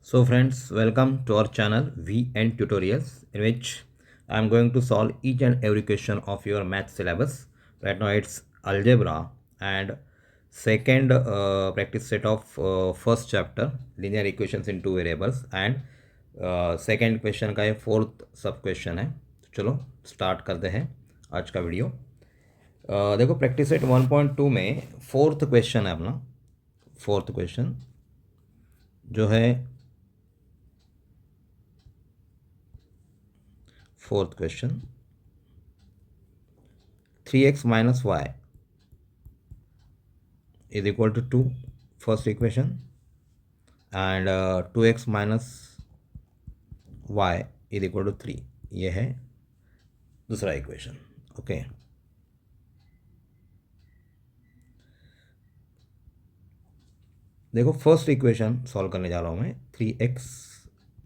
So friends, welcome to our channel VN Tutorials, in which I am going to solve each and every question of your math syllabus. Right now it's algebra and second practice set of first chapter linear equations in two variables, and second question का ये fourth सब question है. तो चलो start करते हैं आज का वीडियो. देखो प्रैक्टिस सेट 1.2 में फोर्थ क्वेश्चन है अपना. फोर्थ क्वेश्चन जो है fourth question, 3x minus y is equal to 2, first equation, and 2x minus y is equal to 3, ये है दूसरा इक्वेशन. ओके, देखो फर्स्ट इक्वेशन सॉल्व करने जा रहा हूँ मैं. 3x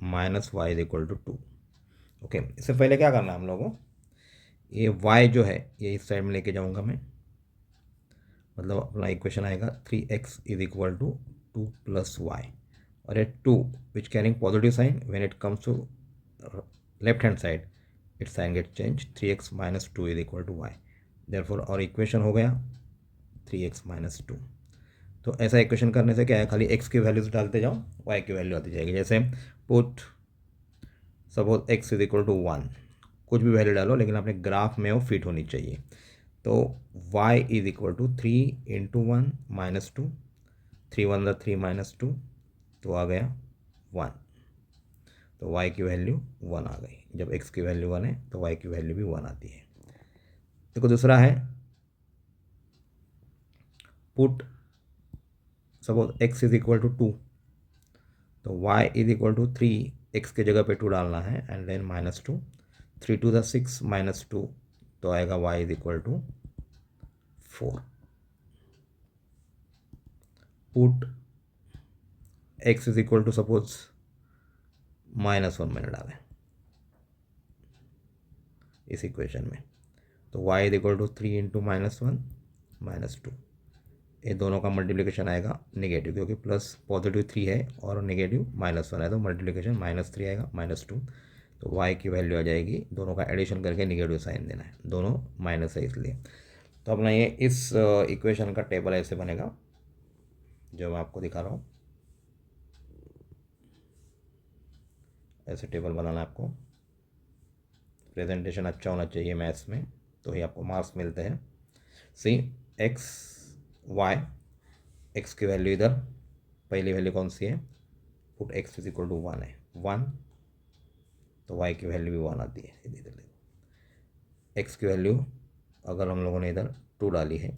minus Y is equal to 2. Okay, इससे पहले क्या करना है हम लोगों को, ये y जो है ये इस साइड में लेके जाऊँगा मैं. मतलब अपना इक्वेशन आएगा 3x is equal to 2 plus y, और ये 2 which carrying positive sign when it comes to left hand side its sign get change. 3x minus 2 is equal to y. Therefore और इक्वेशन हो गया 3x माइनस 2. तो ऐसा equation करने से क्या है, खाली x की वैल्यूज डालते जाओ, y की वैल्यू आती जाएगी. जैसे put suppose x is equal to 1, कुछ भी वैल्यू डालो लेकिन अपने ग्राफ में वो फिट होनी चाहिए. तो y is equal to 3 into 1 minus 2, 3 1 the 3 minus 2, तो आ गया 1. तो y की वैल्यू 1 आ गई. जब x की वैल्यू 1 है तो y की वैल्यू भी 1 आती है. देखो दूसरा है put suppose x is equal to 2, तो y is equal to 3, x की जगह पे 2 डालना है, and then minus 2, 3 two the 6 माइनस 2, तो आएगा y is equal to 4. Put x is equal to suppose -1 मैंने डाला है इस इक्वेशन में, तो y is equal to 3 into -1 -2. ये दोनों का मल्टीप्लिकेशन आएगा नेगेटिव, क्योंकि प्लस पॉजिटिव 3 है और नेगेटिव -1 है, तो मल्टीप्लिकेशन -3 आएगा -2. तो y की वैल्यू आ जाएगी, दोनों का एडिशन करके नेगेटिव साइन देना है, दोनों माइनस है इसलिए. तो अपना ये इस इक्वेशन का टेबल ऐसे बनेगा जो मैं आपको दिखा रहा हूँ. ऐसे टेबल बनाना है आपको. प्रेजेंटेशन अच्छा होना चाहिए मैथ्स में, तो ही आपको मार्क्स मिलते हैं. सी एक्स वाई, एक्स की वैल्यू इधर, पहली वैल्यू कौन सी है, put X is equal to 1 है, 1, तो वाई की वैल्यू भी 1 आती है. इधर एक्स की वैल्यू अगर हम लोगों ने इधर 2 डाली है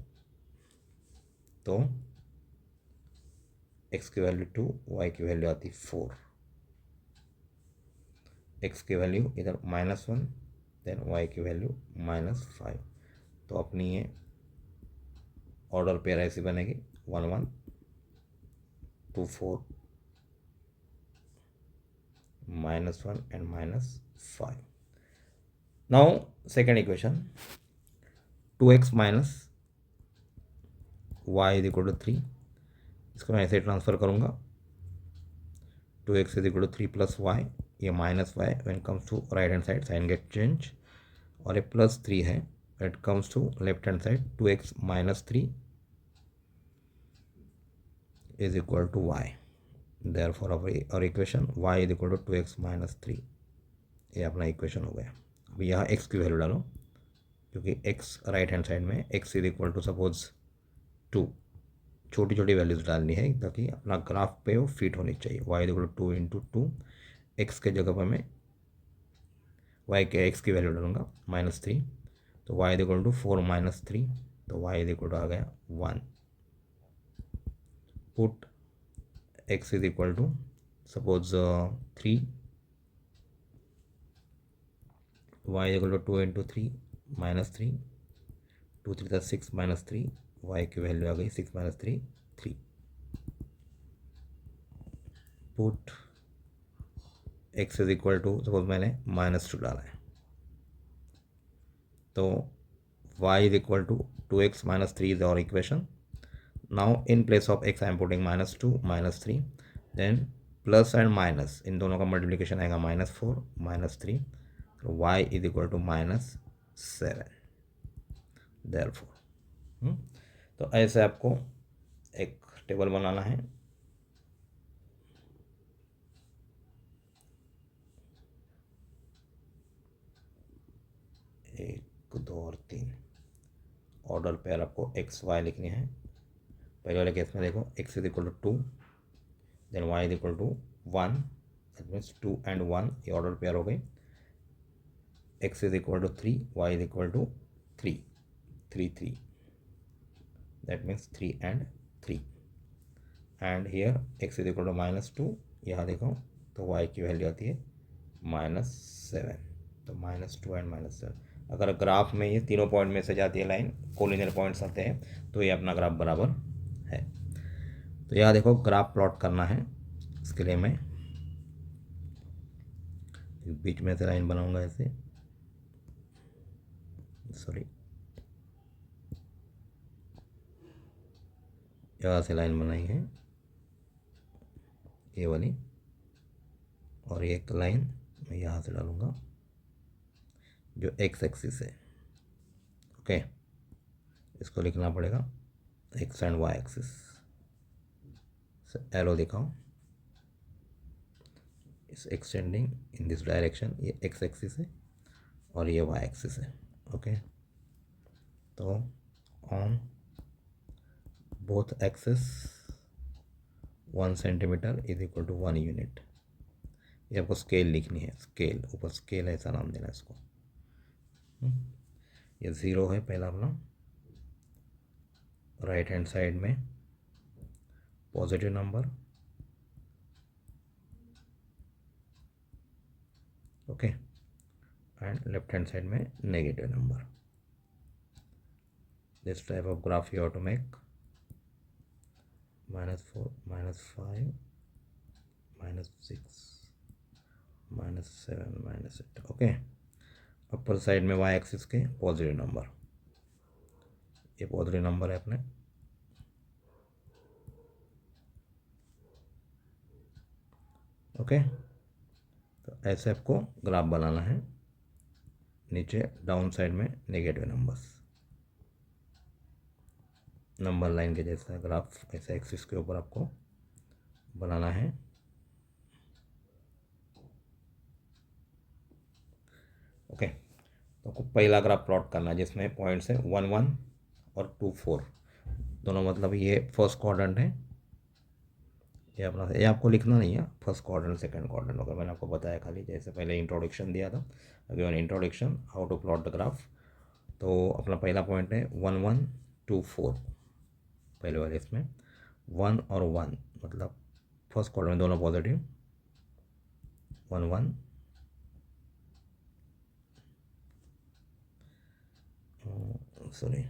तो एक्स की वैल्यू 2, वाई की वैल्यू आती 4. एक्स की वैल्यू इधर -1, देन वाई की वैल्यू -5. तो अपनी ये ऑर्डर पेयर ऐसी बनेगी 1 1 2 4 -1 and -5. Now second equation, 2x minus Y is equal to 3. इसको मैं ऐसे ट्रांसफ़र करूँगा, 2x is equal to 3 plus y, ये minus y when comes to right hand side sign get change, और ये +3 है when it comes to left hand side. 2x minus 3 is equal to y. Therefore और equation y is equal to 2x minus 3, ये अपना equation हो गया. अभी यहाँ x की वैल्यू डालो, क्योंकि x राइट हैंड साइड में x is equal to suppose 2, छोटी छोटी वैल्यूज डालनी है ताकि अपना ग्राफ पे वो फिट होनी चाहिए. y is equal to 2 into 2, X के जगह पर मैं y के x की वैल्यू डालूंगा -3, तो y इज इक्वल टू 4 -3, तो y इज इक्वल टू आ गया 1. Put x is equal to suppose 3, y is equal to 2 into 3 -3, 2 3 6 -3, y की वैल्यू आ गई 6 -3 3. Put x is equal to suppose मैंने -2 डाला है, तो y is equal to 2x minus 3 is our equation. Now in place of x I am putting -2 -3, then plus and minus इन दोनों का मल्टीप्लिकेशन आएगा -4 -3, तो y is equal to -7 therefore. तो ऐसे आपको एक टेबल बनाना है। एक, दो और तीन ऑर्डर पेयर आपको एक्स वाई लिखनी है। पहले वाले केस में देखो x is equal to 2, then y is equal to 1, that means 2 and 1 ये ऑर्डर पेयर हो गई। x is equal to 3, y is equal to 3, 3 3, that means 3 and 3, and here x is equal to -2, यहाँ देखो तो y की value आती है -7, तो -2 एंड -7। अगर ग्राफ में ये तीनों पॉइंट में से जाती है लाइन, कोलिनियर पॉइंट्स आते हैं, तो ये अपना ग्राफ बराबर है। तो यहाँ देखो ग्राफ प्लॉट करना है, इसके लिए मैं बीच में से लाइन बनाऊंगा ऐसे, सॉरी यहाँ से लाइन बनाई है ये वाली, और ये एक लाइन मैं यहाँ से डालूंगा जो एक्स एक्सिस है। ओके, इसको लिखना पड़ेगा X and Y axis, arrow दिखाओ, is extending in this direction, ये एक्स एक्सिस है और ये वाई एक्सिस है। ओके, तो on both axis 1 centimetre is equal to 1 unit. ये आपको स्केल लिखनी है, स्केल, ऊपर स्केल ऐसा नाम देना है इसको। ये 0 है पहला अपना, राइट हैंड साइड में positive number, okay, and left hand side में negative number. This type of graph you have to make -4 -5 -6 -7 -8। Okay, upper side में वाई एक्सिस के पॉजिटिव नंबर, ये पॉजिटिव नंबर है अपने। ओके, तो ऐसे आपको ग्राफ बनाना है, नीचे डाउन साइड में नेगेटिव नंबर्स, नंबर लाइन के जैसा ग्राफ ऐसे एक्सिस के ऊपर आपको बनाना है। ओके, तो आपको पहला ग्राफ प्लॉट करना है जिसमें पॉइंट्स है 1 1 और 2 4 दोनों, मतलब ये फर्स्ट क्वाड्रेंट है, ये अपना, ये आपको लिखना नहीं है फर्स्ट क्वाड्रेंट सेकंड क्वाड्रेंट होगा, मैंने आपको बताया खाली, जैसे पहले इंट्रोडक्शन दिया था, again introduction how to plot the graph. तो अपना पहला पॉइंट है 1 1 2 4, पहले वाले इसमें 1 और 1, मतलब फर्स्ट क्वाड्रेंट दोनों पॉजिटिव, 1 1 सॉरी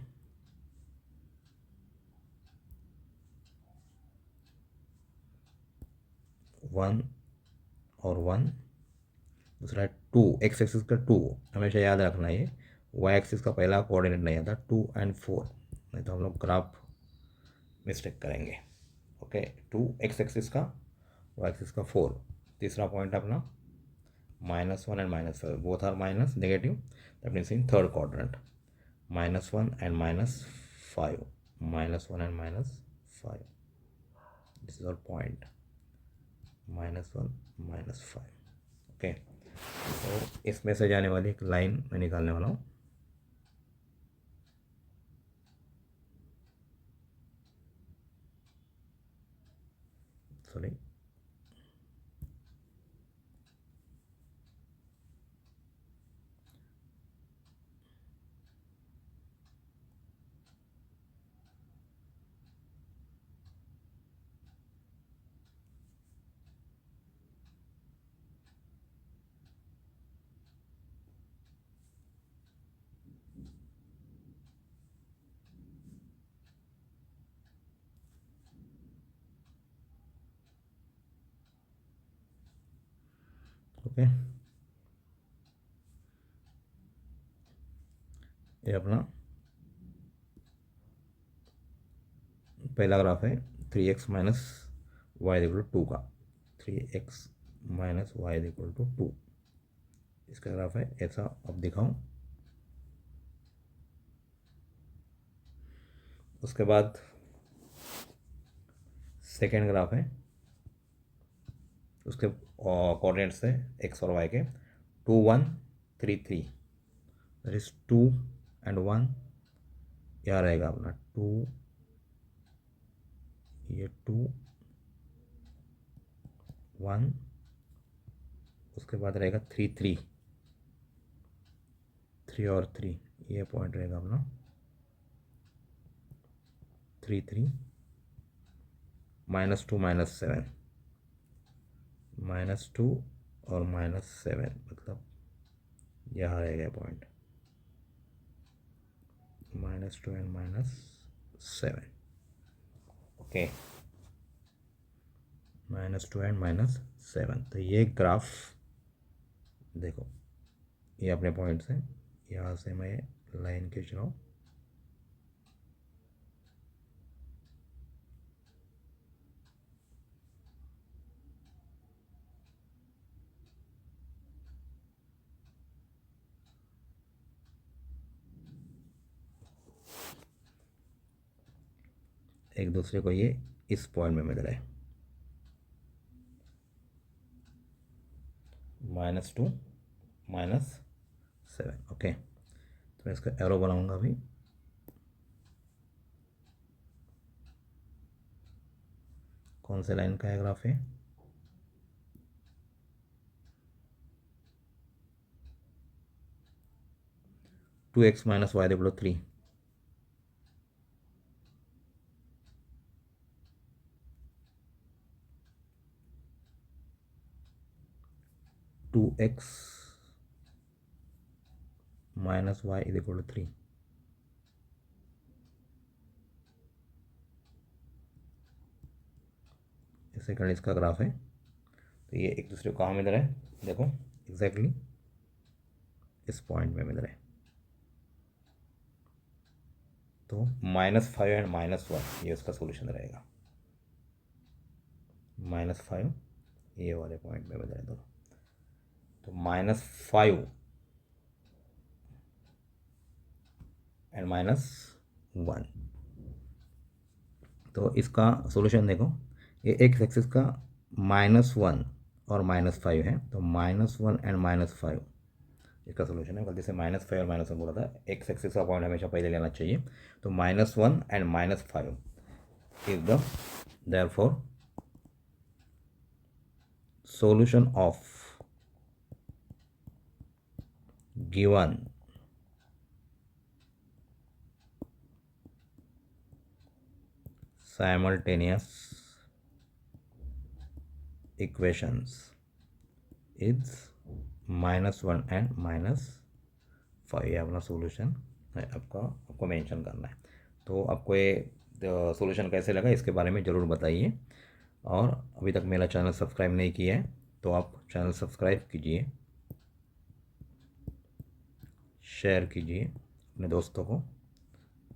1 और 1, दूसरा 2, एक्स एक्सिस का 2, हमेशा याद रखना है, वाई एक्सिस का पहला कोऑर्डिनेट नहीं आता, 2 एंड 4, नहीं तो हम लोग ग्राफ मिस्टेक करेंगे। ओके, 2 एक्स एक्सिस का, वाई एक्सिस का 4। तीसरा पॉइंट अपना -1 and -5, both are minus negative, that means in third quadrant -1 and -5, -1 and -5, this is our point -1 -5। Okay, तो इसमें से जाने वाली एक लाइन मैं निकालने वाला हूँ, सॉरी ओके, ये अपना पहला ग्राफ है 3x - y इक्वल टू 2 का, 3x minus Y is equal to 2। इसका ग्राफ है ऐसा। अब दिखाऊं। उसके बाद सेकेंड ग्राफ है, उसके कोऑर्डिनेट्स है एक्स और वाई के 2 1 3 3, दैट इज 2 एंड 1, यहाँ रहेगा अपना 2, ये 2 1, उसके बाद रहेगा 3 3, 3 और 3, ये पॉइंट रहेगा अपना 3 3, -2 -7, -2 और -7, मतलब यहाँ रहेगा पॉइंट -2 एंड -7। Okay, -2 and -7। तो ये ग्राफ देखो, ये अपने पॉइंट्स हैं, यहाँ से मैं लाइन खींच रहा हूँ। एक दूसरे को ये इस पॉइंट में मिल रहा है, -2 -7। ओके, तो मैं इसका एरो बनाऊंगा अभी। कौन से लाइन का है ग्राफ है? 2x minus Y equal to 3। Two X minus Y is equal to 3। Second इसका ग्राफ है। तो ये एक दूसरे को कहाँ मिल रहा है? देखो एग्जैक्टली इस पॉइंट में मिल रहा है। तो -5 एंड -1 ये उसका सोल्यूशन रहेगा। -5 ये वाले पॉइंट में मिल रहे हैं दोनों। तो -5 एंड -1, तो इसका सॉल्यूशन देखो, ये एक एक्सिस का -1 और -5 है, तो -1 एंड -5 इसका सोल्यूशन है। गलती से -5 और -1 बोला था, एक्स एक्सिस का पॉइंट हमेशा पहले लेना चाहिए। तो -1 and -5 is the therefore solution of given simultaneous equations is -1 and -5। ये अपना सोल्यूशन है, आपको मेंशन करना है। तो आपको ये सोल्यूशन कैसे लगा इसके बारे में ज़रूर बताइए। और अभी तक मेरा चैनल सब्सक्राइब नहीं किया है तो आप चैनल सब्सक्राइब कीजिए, शेयर कीजिए अपने दोस्तों को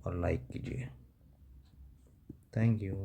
और लाइक कीजिए। Thank you.